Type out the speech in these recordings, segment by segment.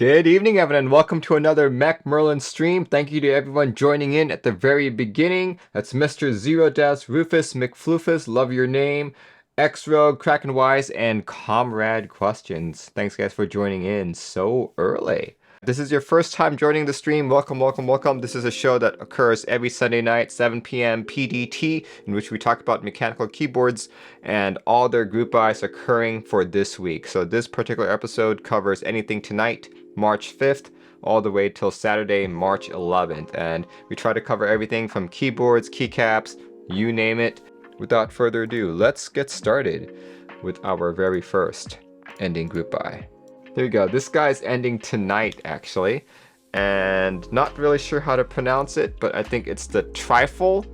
Good evening, everyone, and welcome to another Mac Merlin stream. Thank you to everyone joining in at the very beginning. That's Mr. Zero Deaths, Rufus, McFloofus, Love Your Name, X-Rogue, Kraken Wise, and Comrade Questions. Thanks, guys, for joining in so early. This is your first time joining the stream. Welcome, welcome, welcome. This is a show that occurs every Sunday night, 7 p.m. PDT, in which we talk about mechanical keyboards and all their group buys occurring for this week. So this particular episode covers anything tonight, March 5th, all the way till Saturday, March 11th. And we try to cover everything from keyboards, keycaps, you name it. Without further ado, let's get started with our very first ending group buy. Here we go. This guy's ending tonight, actually. And not really sure how to pronounce it, but I think it's the Trifle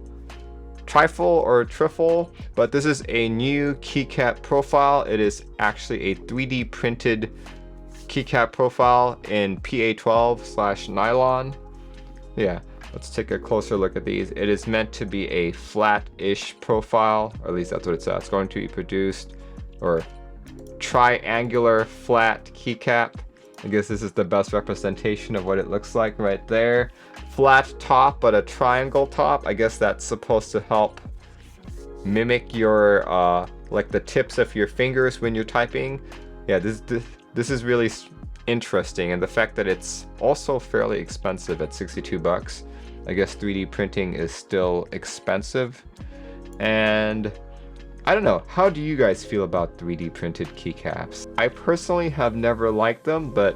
or Trifle. But this is a new keycap profile. It is actually a 3D printed keycap profile in PA12/nylon. Yeah, let's take a closer look at these. It is meant to be a flat-ish profile, or at least that's what it says. It's going to be produced, or triangular flat keycap. I guess this is the best representation of what it looks like right there. Flat top, but a triangle top. I guess that's supposed to help mimic your, like the tips of your fingers when you're typing. Yeah, this is really interesting, and the fact that it's also fairly expensive at 62 bucks. I guess 3D printing is still expensive. And I don't know, how do you guys feel about 3D printed keycaps? I personally have never liked them, but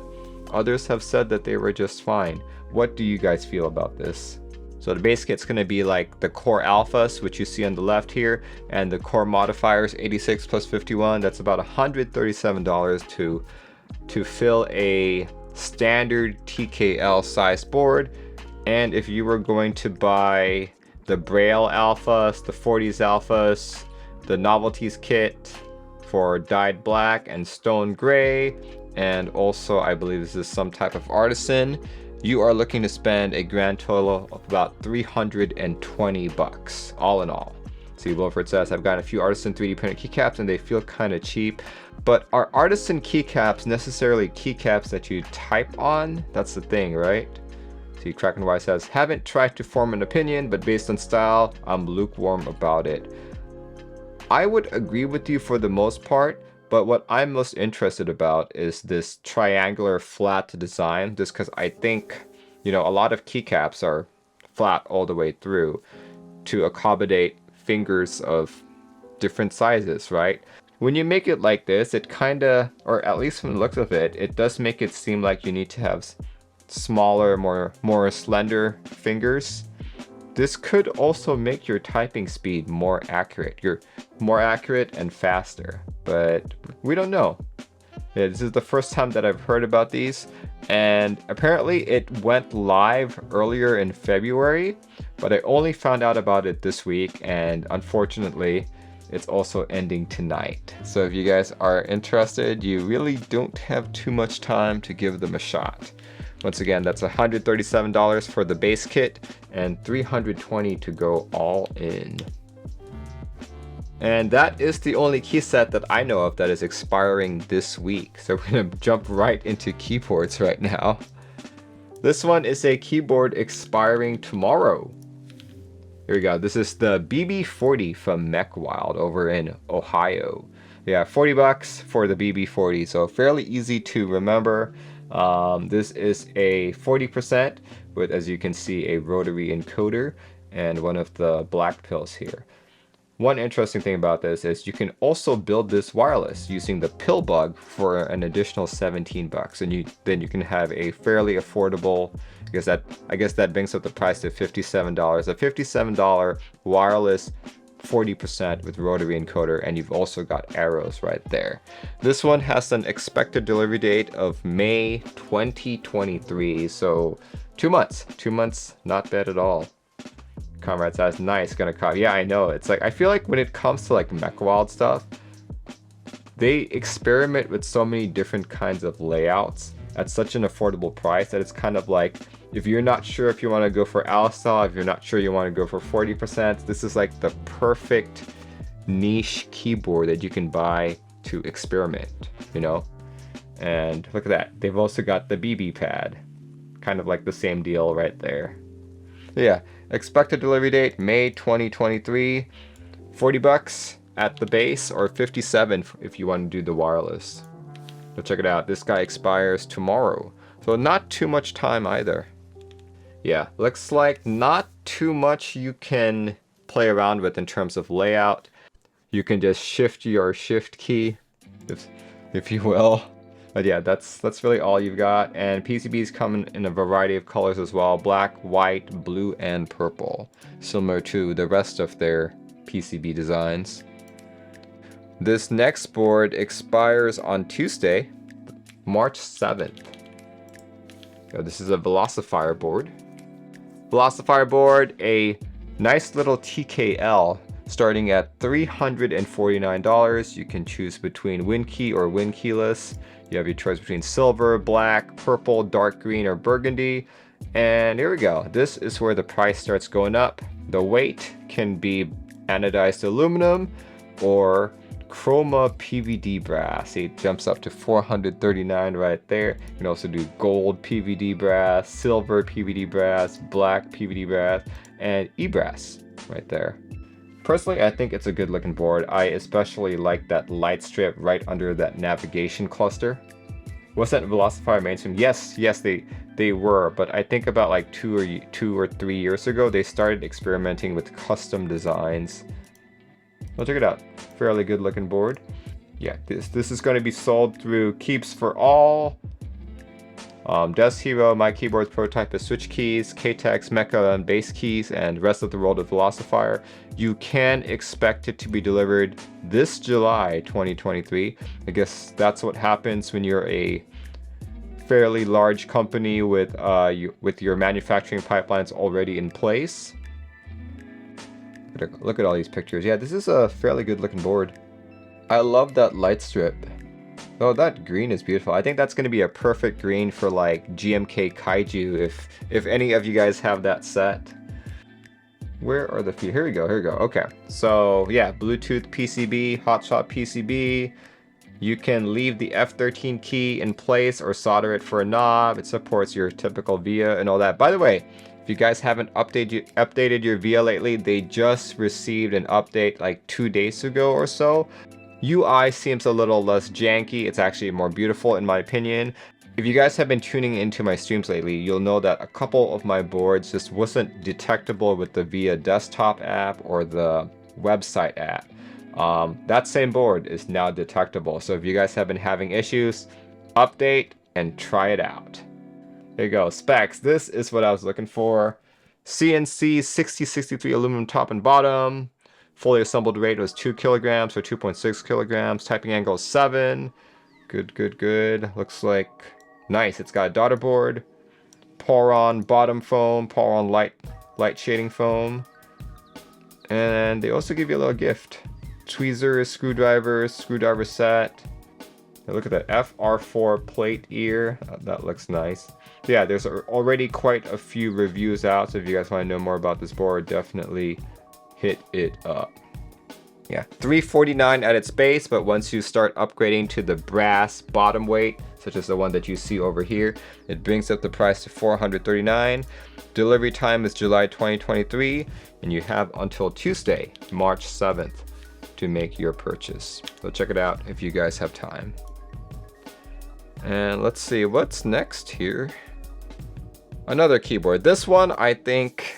others have said that they were just fine. What do you guys feel about this? So the base kit's going to be like the core alphas, which you see on the left here, and the core modifiers, 86 plus 51. That's about $137 to fill a standard TKL size board. And if you were going to buy the Braille alphas, the 40s alphas, the novelties kit for dyed black and stone gray, and also I believe this is some type of artisan, you are looking to spend a grand total of about 320 bucks all in all. See, Wilford says, I've got a few artisan 3D printed keycaps and they feel kind of cheap. But are artisan keycaps necessarily keycaps that you type on? That's the thing, right? See, Kraken Wise says, haven't tried to form an opinion, but based on style, I'm lukewarm about it. I would agree with you for the most part, but what I'm most interested about is this triangular flat design, just because I think, you know, a lot of keycaps are flat all the way through to accommodate fingers of different sizes, right? When you make it like this, it kind of, or at least from the looks of it, it does make it seem like you need to have smaller, more slender fingers. This could also make your typing speed more accurate. You're more accurate and faster, but we don't know. Yeah, this is the first time that I've heard about these, and apparently it went live earlier in February, but I only found out about it this week, and unfortunately, it's also ending tonight. So if you guys are interested, you really don't have too much time to give them a shot. Once again, that's $137 for the base kit and $320 to go all in. And that is the only key set that I know of that is expiring this week. So we're gonna jump right into keyboards right now. This one is a keyboard expiring tomorrow. Here we go. This is the BB40 from MechWild over in Ohio. Yeah, 40 bucks for the BB40, so fairly easy to remember. This is a 40% with, as you can see, a rotary encoder and one of the black pills here. One interesting thing about this is you can also build this wireless using the pill bug for an additional 17 bucks, and then you can have a fairly affordable, I guess that brings up the price to $57. A $57 wireless 40% with rotary encoder, and you've also got arrows right there. This one has an expected delivery date of May 2023, so 2 months. 2 months, not bad at all. Comrade says, nice, gonna copy. Yeah, I know. It's like, I feel like when it comes to like MechWild stuff, they experiment with so many different kinds of layouts at such an affordable price that it's kind of like, if you're not sure if you want to go for Alisal, if you're not sure you want to go for 40%, this is like the perfect niche keyboard that you can buy to experiment, you know? And look at that. They've also got the BB pad. Kind of like the same deal right there. Yeah, expected delivery date May 2023. 40 bucks at the base, or 57 if you want to do the wireless. So check it out. This guy expires tomorrow. So not too much time either. Yeah, looks like not too much you can play around with in terms of layout. You can just shift your shift key, if you will. But yeah, that's really all you've got. And PCBs come in a variety of colors as well. Black, white, blue, and purple. Similar to the rest of their PCB designs. This next board expires on Tuesday, March 7th. So this is a Velocifier board. Velocifier board, a nice little TKL starting at $349. You can choose between WinKey or WinKeyless. You have your choice between silver, black, purple, dark green, or burgundy. And here we go. This is where the price starts going up. The weight can be anodized aluminum or chroma PVD brass. It jumps up to $439 right there. You can also do gold PVD brass, silver PVD brass, black PVD brass, and e-brass right there. Personally, I think it's a good looking board. I especially like that light strip right under that navigation cluster. Was that Velocifier mainstream? Yes, they were, but I think about like two or 3 years ago, they started experimenting with custom designs. Well, check it out. Fairly good looking board. Yeah, this is going to be sold through Keeps for All, Desk Hero, My Keyboards Prototype is Switch Keys, KTEX, Mecha, and Bass Keys, and rest of the world of Velocifier. You can expect it to be delivered this July 2023. I guess that's what happens when you're a fairly large company with your manufacturing pipelines already in place. Look at all these pictures. Yeah, this is a fairly good looking board. I love that light strip. Oh, that green is beautiful. I think that's going to be a perfect green for like GMK Kaiju if any of you guys have that set. Where are the feet? Here we go. Okay. So yeah, Bluetooth PCB, hotshot PCB. You can leave the F13 key in place or solder it for a knob. It supports your typical VIA and all that. By the way, if you guys haven't updated your VIA lately, they just received an update like 2 days ago or so. UI seems a little less janky. It's actually more beautiful in my opinion. If you guys have been tuning into my streams lately, you'll know that a couple of my boards just wasn't detectable with the VIA desktop app or the website app. That same board is now detectable. So if you guys have been having issues, update and try it out. There you go, specs. This is what I was looking for. CNC 6063 aluminum top and bottom. Fully assembled weight was 2 kilograms or 2.6 kilograms. Typing angle is 7. Good. Looks like nice. It's got a daughter board. Poron bottom foam. Poron light shading foam. And they also give you a little gift. Tweezers, screwdriver set. Now look at that FR4 plate ear. That looks nice. Yeah, there's already quite a few reviews out. So if you guys want to know more about this board, definitely hit it up. Yeah, $349 at its base, but once you start upgrading to the brass bottom weight, such as the one that you see over here, it brings up the price to $439. Delivery time is July 2023, and you have until Tuesday, March 7th, to make your purchase. So check it out if you guys have time. And let's see what's next here. Another keyboard. This one, I think,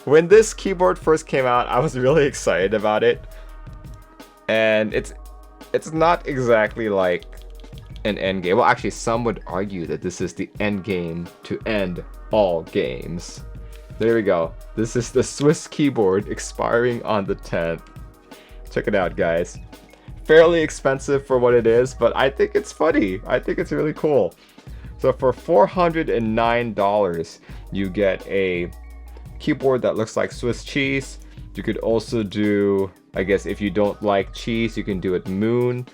when this keyboard first came out, I was really excited about it. And it's not exactly like an end game. Well, actually, some would argue that this is the end game to end all games. There we go. This is the Swiss keyboard expiring on the 10th. Check it out, guys. Fairly expensive for what it is, but I think it's funny. I think it's really cool. So for $409, you get a keyboard that looks like Swiss cheese. You could also do, I guess if you don't like cheese, you can do it moon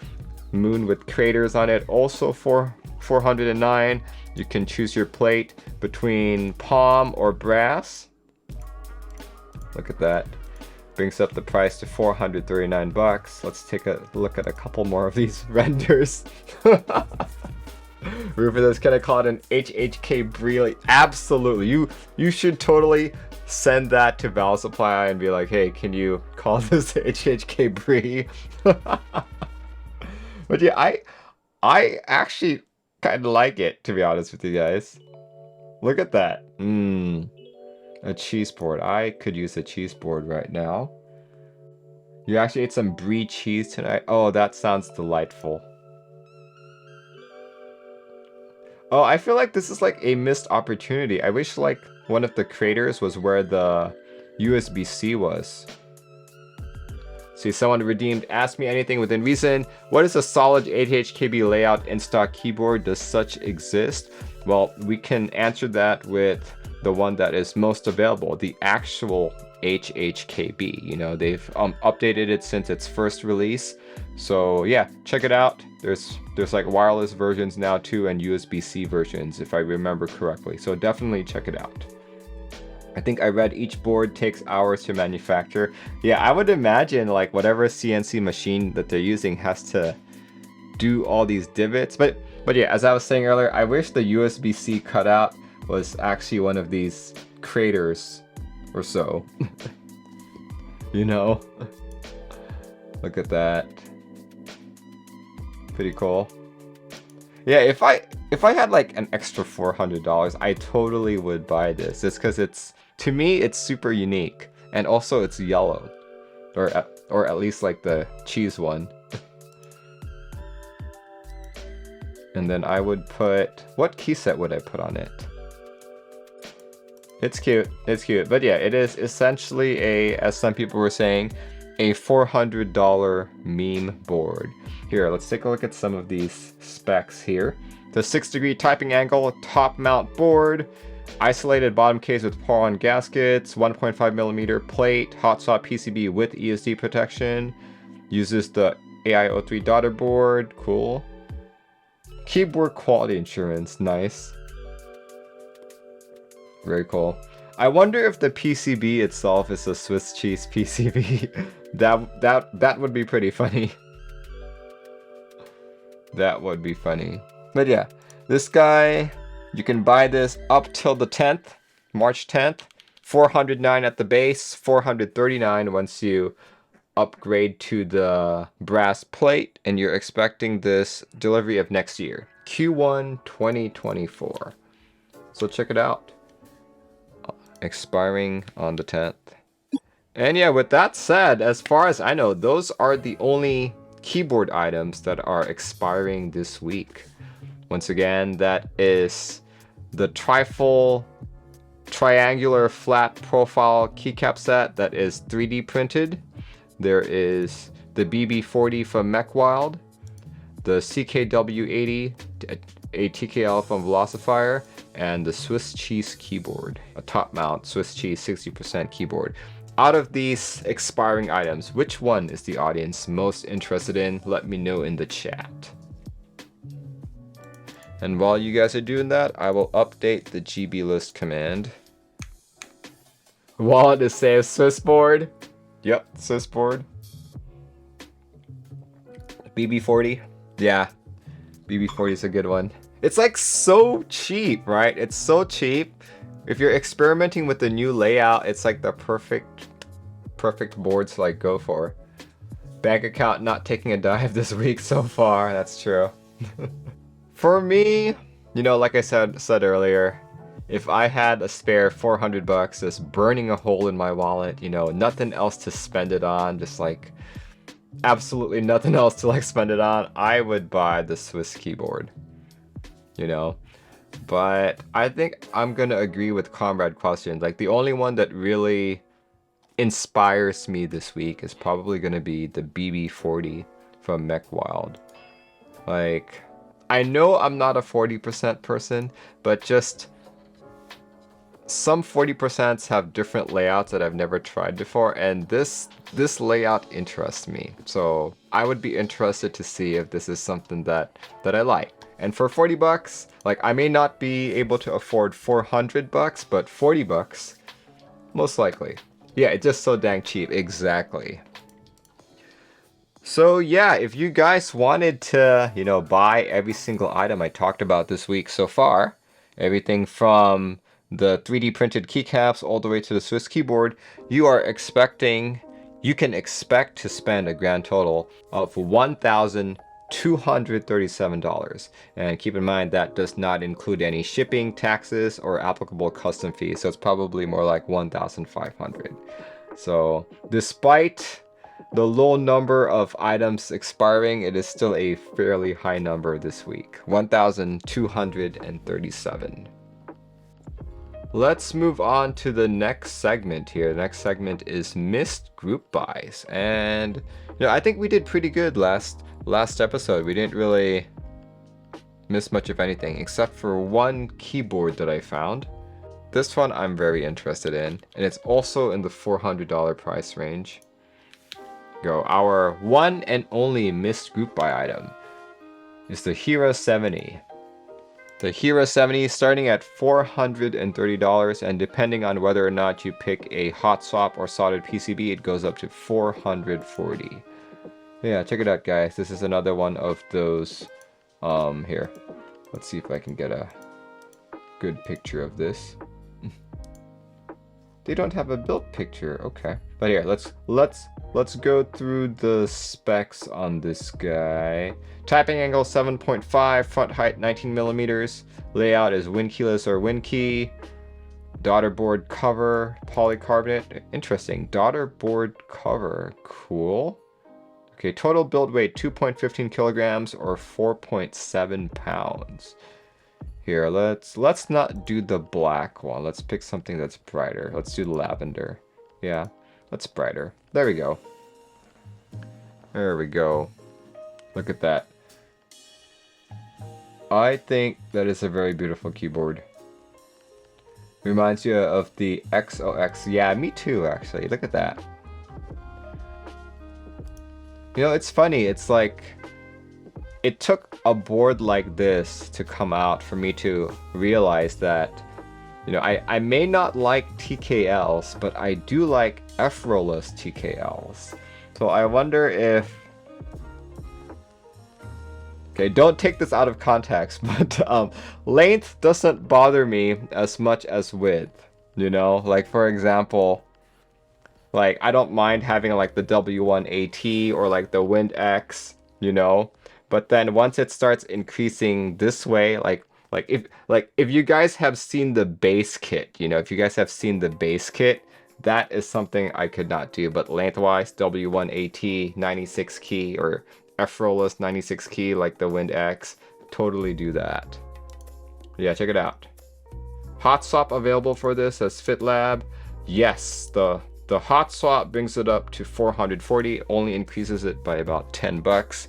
with craters on it. Also for $409, you can choose your plate between palm or brass. Look at that. Brings up the price to $439 bucks. Let's take a look at a couple more of these renders. Rufus, can I call it an HHK Brie? Absolutely. You should totally send that to Val Supply and be like, hey, can you call this HHK Brie? But yeah, I actually kind of like it, to be honest with you guys. Look at that. A cheese board. I could use a cheese board right now. You actually ate some brie cheese tonight? Oh, that sounds delightful. Oh, I feel like this is like a missed opportunity. I wish like one of the craters was where the USB-C was. See, someone redeemed, ask me anything within reason. What is a solid 8HKB layout in-stock keyboard? Does such exist? Well, we can answer that with the one that is most available, the actual HHKB. You know, they've updated it since its first release. So yeah, check it out. There's like wireless versions now too, and USB-C versions, if I remember correctly. So definitely check it out. I think I read each board takes hours to manufacture. Yeah, I would imagine like whatever CNC machine that they're using has to do all these divots. But yeah, as I was saying earlier, I wish the USB-C cutout was actually one of these craters or so. You know? Look at that. Pretty cool. Yeah, if I had like an extra $400, I totally would buy this. It's because it's, to me, it's super unique, and also it's yellow, or at least like the cheese one. And then I would put, what key set would I put on it? It's cute, but yeah, it is essentially a, as some people were saying, a $400 meme board. Here, let's take a look at some of these specs here. The 6-degree typing angle, top mount board, isolated bottom case with pour-on gaskets, 1.5mm plate, hot swap PCB with ESD protection, uses the AI03 daughter board, cool. Keyboard quality insurance, nice. Very cool. I wonder if the PCB itself is a Swiss cheese PCB. that would be pretty funny. That would be funny. But yeah, this guy, you can buy this up till the 10th, March 10th. $409 at the base, $439 once you upgrade to the brass plate, and you're expecting this delivery of next year, Q1 2024. So check it out. Expiring on the 10th. And yeah, with that said, as far as I know, those are the only keyboard items that are expiring this week. Once again, that is the trifold triangular flat profile keycap set that is 3D printed. There is the BB40 from MechWild, the CKW80, a TKL from Velocifier, and the Swiss cheese keyboard, a top mount Swiss cheese 60% keyboard. Out of these expiring items, which one is the audience most interested in? Let me know in the chat. And while you guys are doing that, I will update the GB list command. Wallet is saved, Swiss board. Yep, Swiss board. BB40. Yeah, BB40 is a good one. It's like so cheap, right? It's so cheap. If you're experimenting with the new layout, it's like the perfect board to like go for. Bank account not taking a dive this week so far. That's true. For me, you know, like I said earlier, if I had a spare $400 just burning a hole in my wallet, you know, nothing else to spend it on, just like absolutely nothing else to like spend it on, I would buy the Swiss keyboard, you know. But I think I'm gonna agree with Comrade Question. Like the only one that really inspires me this week is probably gonna be the BB40 from MechWild. Like, I know I'm not a 40% person, but just some 40% have different layouts that I've never tried before, and this layout interests me. So I would be interested to see if this is something that I like. And for $40, like I may not be able to afford $400, but $40, most likely. Yeah, it's just so dang cheap. Exactly. So yeah, if you guys wanted to, buy every single item I talked about this week so far, everything from the 3D printed keycaps all the way to the Swiss keyboard, you can expect to spend a grand total of $1,237. And keep in mind that does not include any shipping, taxes, or applicable custom fees, so it's probably more like 1,500. So despite the low number of items expiring, it is still a fairly high number this week, 1,237. Let's move on to the next segment here. The next segment is missed group buys. And I think we did pretty good last episode. We didn't really miss much of anything except for one keyboard that I found. This one I'm very interested in, and it's also in the $400 price range. Go. Our one and only missed group buy item is the Hero 70. The Hero 70 starting at $430, and depending on whether or not you pick a hot swap or soldered PCB, it goes up to $440. Yeah, check it out, guys. This is another one of those. Here, let's see if I can get a good picture of this. They don't have a build picture. Okay, but here, let's go through the specs on this guy. Typing angle 7.5, front height 19 millimeters. Layout is win keyless or win key. Daughter board cover, polycarbonate. Interesting. Daughter board cover. Cool. Okay, total build weight 2.15 kilograms or 4.7 pounds. Here, let's not do the black one. Let's pick something that's brighter. Let's do the lavender. Yeah, that's brighter. There we go. There we go. Look at that. I think that is a very beautiful keyboard. Reminds you of the XOX. Yeah, me too, actually. Look at that. It's funny. It's like it took a board like this to come out for me to realize that, I may not like TKLs, but I do like F-roll-less TKLs. So I wonder if... Okay, don't take this out of context, but length doesn't bother me as much as width. Like for example, like I don't mind having like the W1AT or like the Wind X, But then once it starts increasing this way, like if you guys have seen the base kit, if you guys have seen the base kit, that is something I could not do. But lengthwise, W1AT 96 key or F-roll-less 96 key like the Wind X, totally do that. Yeah, check it out. Hot swap available for this as FitLab. Yes, the hot swap brings it up to 440, only increases it by about $10.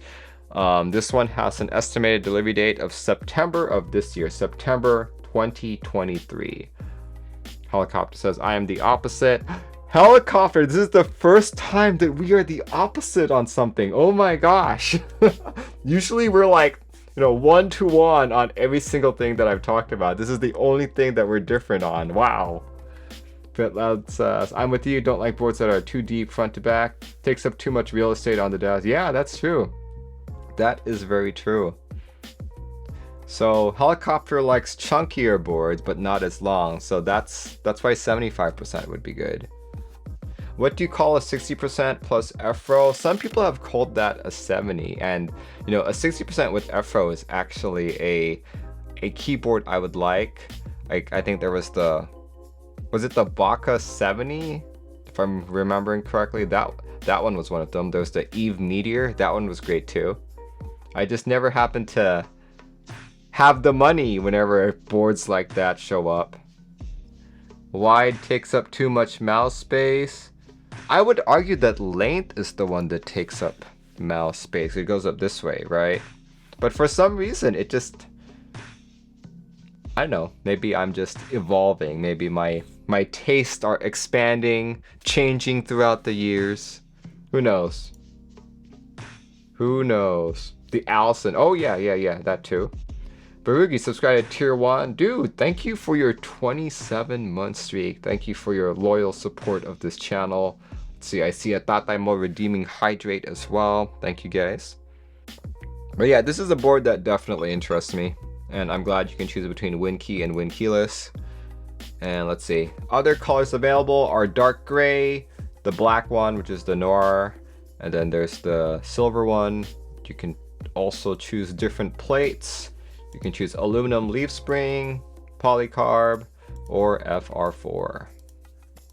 This one has an estimated delivery date of September of this year, September 2023. Helicopter says, I am the opposite. Helicopter, this is the first time that we are the opposite on something. Oh my gosh. Usually we're like, 1-to-1 on every single thing that I've talked about. This is the only thing that we're different on. Wow. FitLab says, I'm with you. Don't like boards that are too deep front to back. Takes up too much real estate on the desk. Yeah, that's true. That is very true. So Helicopter likes chunkier boards, but not as long. So that's why 75% would be good. What do you call a 60% plus F-roll? Some people have called that a 70, and a 60% with F-roll is actually a keyboard I would like. I think there was it the Baka 70? If I'm remembering correctly, that one was one of them. There's the Eve Meteor. That one was great too. I just never happen to have the money whenever boards like that show up. Wide takes up too much mouse space. I would argue that length is the one that takes up mouse space. It goes up this way, right? But for some reason, it just... I don't know. Maybe I'm just evolving. Maybe my tastes are expanding, changing throughout the years. Who knows? Who knows? The Allison. Oh, yeah, that too. Barugi subscribed to Tier 1. Dude, thank you for your 27-month streak. Thank you for your loyal support of this channel. Let's see, I see a Tataimo redeeming hydrate as well. Thank you guys. But yeah, this is a board that definitely interests me, and I'm glad you can choose between win key and win keyless. And let's see, other colors available are dark gray, the black one, which is the noir, and then there's the silver one. You can also choose different plates. You can choose aluminum leaf spring, polycarb, or FR4.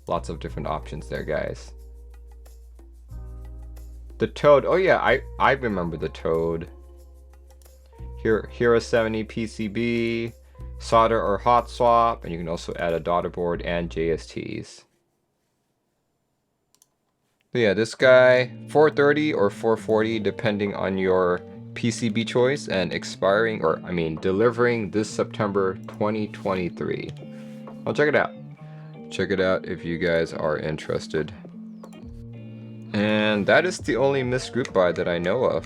Lots of different options there, guys. The Toad, oh yeah, I remember the Toad. Hero 70 PCB, solder or hot swap, and you can also add a daughter board and JSTs. But yeah, this guy, 430 or 440 depending on your PCB choice, and expiring, or I mean delivering this September 2023. I'll check it out. Check it out if you guys are interested. And that is the only missed group buy that I know of.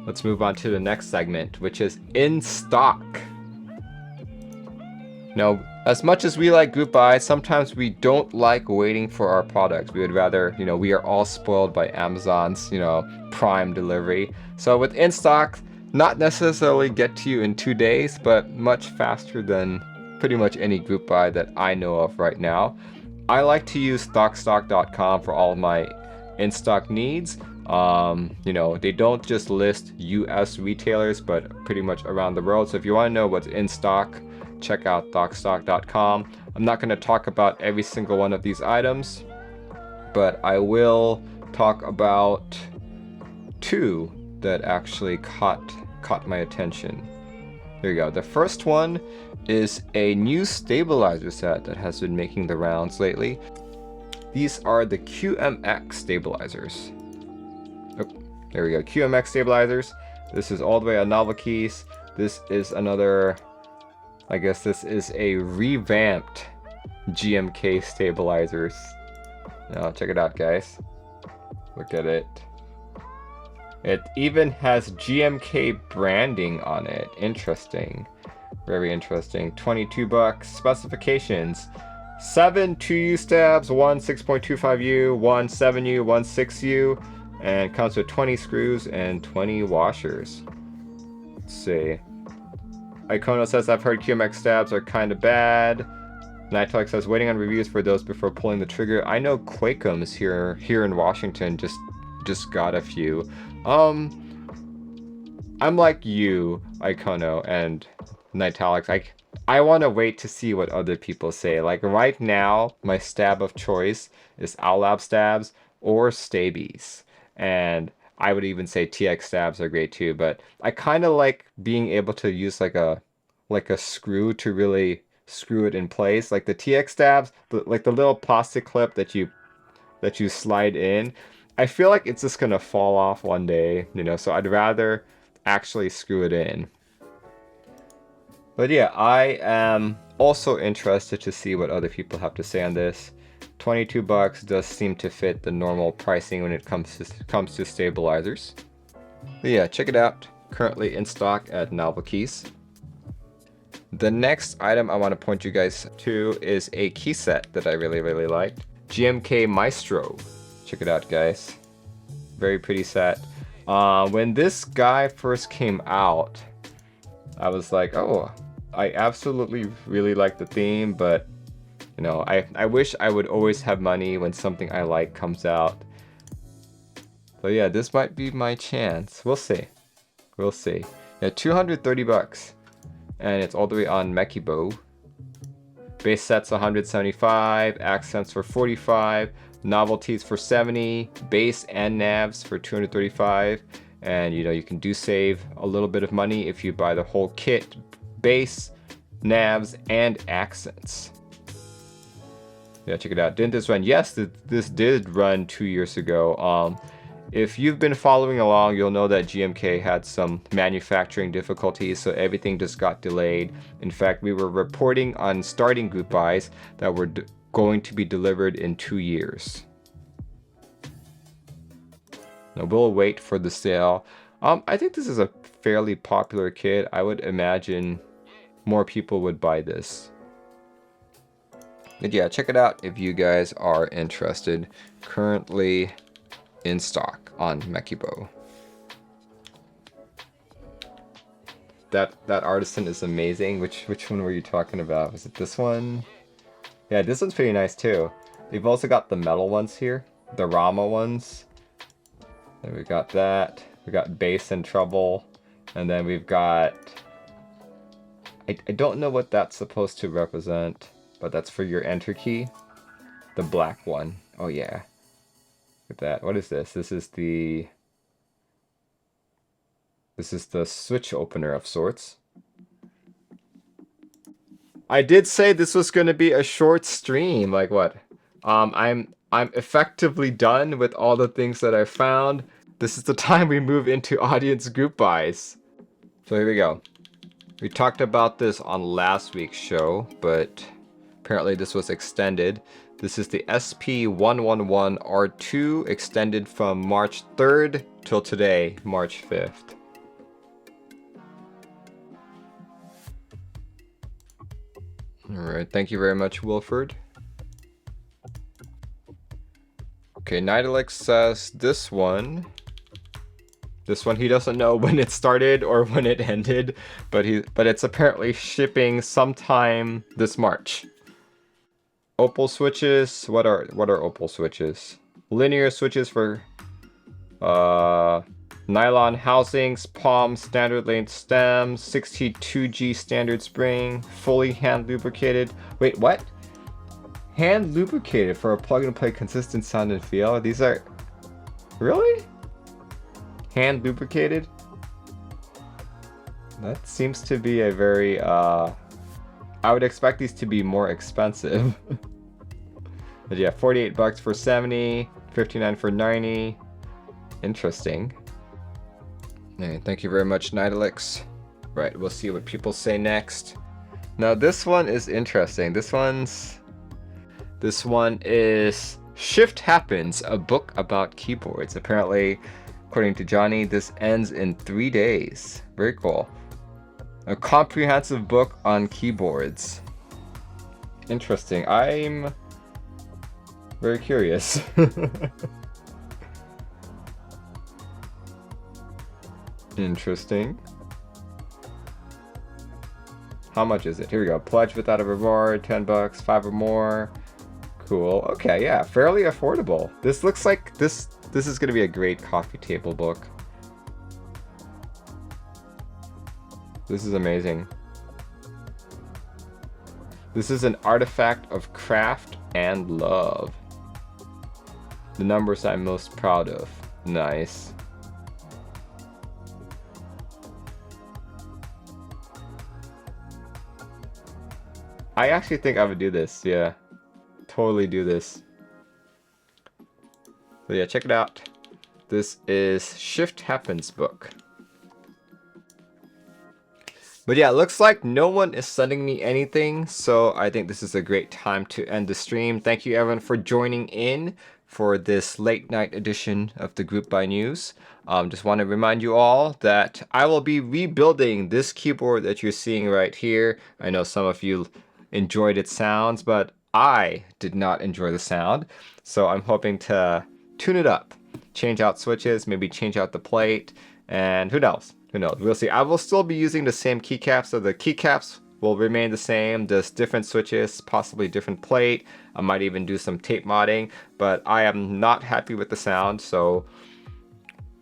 Let's move on to the next segment, which is in stock. Now, as much as we like group buys, sometimes we don't like waiting for our products. We would rather, we are all spoiled by Amazon's, Prime delivery. So with in stock, not necessarily get to you in 2 days, but much faster than pretty much any group buy that I know of right now. I like to use stockstock.com for all of my in-stock needs. They don't just list US retailers, but pretty much around the world. So if you want to know what's in stock, check out stockstock.com. I'm not going to talk about every single one of these items, but I will talk about 2 that actually caught my attention. Here you go. The first one is a new stabilizer set that has been making the rounds lately. These are the QMX stabilizers. Oh, there we go. QMX stabilizers. This is all the way on novel keys. This is another, I guess this is a revamped GMK stabilizers. Now check it out, guys. Look at it. It even has GMK branding on it. Interesting. Very interesting. $22. Specifications: 7 2U stabs, 1 6.25U, 1 7U, 1 6U, and comes with 20 screws and 20 washers. Let's see. Icono says, I've heard QMX stabs are kind of bad. Nitalik says, waiting on reviews for those before pulling the trigger. I know Quakeums here in Washington just got a few. I'm like you, Icono and Nitalics. I want to wait to see what other people say. Like right now, my stab of choice is Owlab stabs or Stabies. And I would even say TX stabs are great too, but I kind of like being able to use like a screw to really screw it in place. Like the TX stabs, like the little plastic clip that you slide in. I feel like it's just gonna fall off one day, so I'd rather actually screw it in. But yeah, I am also interested to see what other people have to say on this. $22 does seem to fit the normal pricing when it comes to stabilizers. But yeah, check it out. Currently in stock at Novel Keys. The next item I want to point you guys to is a key set that I really liked. GMK Maestro. Check it out, guys. Very pretty set. When this guy first came out, I was like, oh, I absolutely really like the theme, but I wish I would always have money when something I like comes out. But yeah, this might be my chance. We'll see. We'll see. Yeah, $230, and it's all the way on Mekibo. Base sets 175, accents for 45, novelties for 70, base and navs for 235, and you can save a little bit of money if you buy the whole kit, base, navs, and accents. Yeah, check it out. Didn't this run? Yes, this did run 2 years ago. If you've been following along, you'll know that GMK had some manufacturing difficulties, so everything just got delayed. In fact, we were reporting on starting group buys that were going to be delivered in 2 years. Now we'll wait for the sale. I think this is a fairly popular kit. I would imagine more people would buy this. But yeah, check it out if you guys are interested. Currently in stock on Mekibo. That artisan is amazing. Which one were you talking about? Was it this one? Yeah, this one's pretty nice too. We've also got the metal ones here, the Rama ones. And we got that. We got bass and treble, and then we've got. I don't know what that's supposed to represent, but that's for your enter key. The black one. Oh yeah. Look at that. What is this? This is the switch opener of sorts. I did say this was going to be a short stream. Like what? I'm effectively done with all the things that I found. This is the time we move into audience group buys. So here we go. We talked about this on last week's show, but apparently this was extended. This is the SP111 R2, extended from March 3rd till today, March 5th. Alright, thank you very much, Wilford. Okay, Nidalex says this one he doesn't know when it started or when it ended, but it's apparently shipping sometime this March. Opal switches, what are Opal switches? Linear switches for nylon housings, palm standard length stems, 62G standard spring, fully hand lubricated. Wait, what? Hand lubricated for a plug and play consistent sound and feel? These are really? Hand lubricated? That seems to be a very I would expect these to be more expensive. But yeah, $48 for 70, $59 for 90. Interesting. Hey, thank you very much, Nidalex. Right, we'll see what people say next. Now this one is interesting. This one is Shift Happens, a book about keyboards. Apparently, according to Johnny, this ends in 3 days. Very cool. A comprehensive book on keyboards. Interesting. I'm very curious. Interesting. How much is it? Here we go. Pledge without a reward, $10, 5 or more. Cool. Okay, yeah, fairly affordable. This looks like this is going to be a great coffee table book. This is amazing. This is an artifact of craft and love. The numbers I'm most proud of. Nice. I actually think I would do this, yeah. Totally do this. So yeah, check it out. This is Shift Happens book. But yeah, it looks like no one is sending me anything, so I think this is a great time to end the stream. Thank you everyone for joining in for this late night edition of the Group Buy News. Just want to remind you all that I will be rebuilding this keyboard that you're seeing right here. I know some of you enjoyed its sounds, but I did not enjoy the sound, so I'm hoping to tune it up, change out switches, maybe change out the plate, and who knows, we'll see. I will still be using the same keycaps, so the keycaps will remain the same, just different switches, possibly different plate. I might even do some tape modding, but I am not happy with the sound, so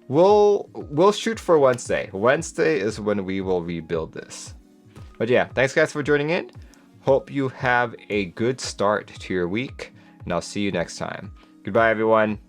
we'll shoot for Wednesday. Wednesday is when we will rebuild this. But yeah, thanks guys for joining in. Hope you have a good start to your week, and I'll see you next time. Goodbye, everyone.